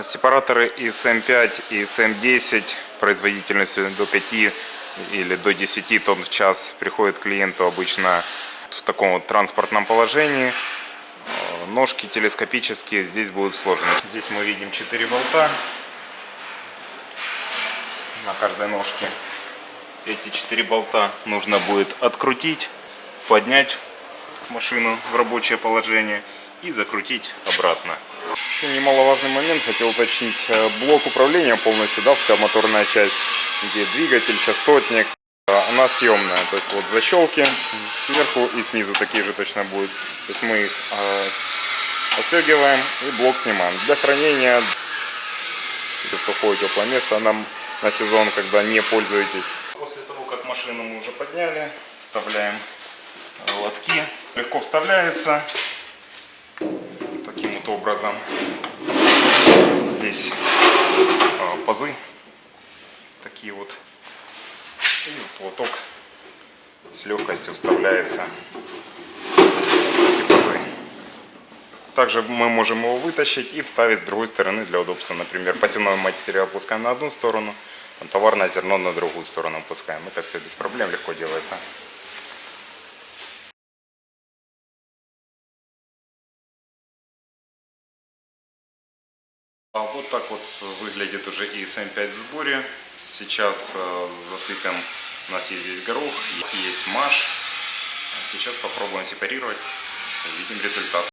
Сепараторы ИСМ-5 и ИСМ-10 производительностью до 5 или до 10 тонн в час приходят клиенту обычно в таком вот транспортном положении. Ножки телескопические, здесь будут сложены. Здесь мы видим 4 болта на каждой ножке. Эти 4 болта нужно будет открутить, поднять машину в рабочее положение и закрутить обратно. Еще немаловажный момент, хотел уточнить, блок управления полностью, да, вся моторная часть, где двигатель, частотник, она съемная, то есть вот защелки сверху и снизу такие же точно будут. То есть мы их отстегиваем и блок снимаем. Для хранения в сухое теплое место нам на сезон, когда не пользуетесь. После того, как машину мы уже подняли, вставляем лотки. Легко вставляется таким вот образом. Здесь пазы такие вот, и лоток с легкостью вставляется в пазы. Также мы можем его вытащить и вставить с другой стороны для удобства. Например, посевной материал опускаем на одну сторону, товарное зерно на другую сторону опускаем. Это все без проблем, легко делается. Вот так вот выглядит уже ИСМ-5 в сборе. Сейчас засыпем, у нас есть здесь горох, есть маш. Сейчас попробуем сепарировать, увидим результат.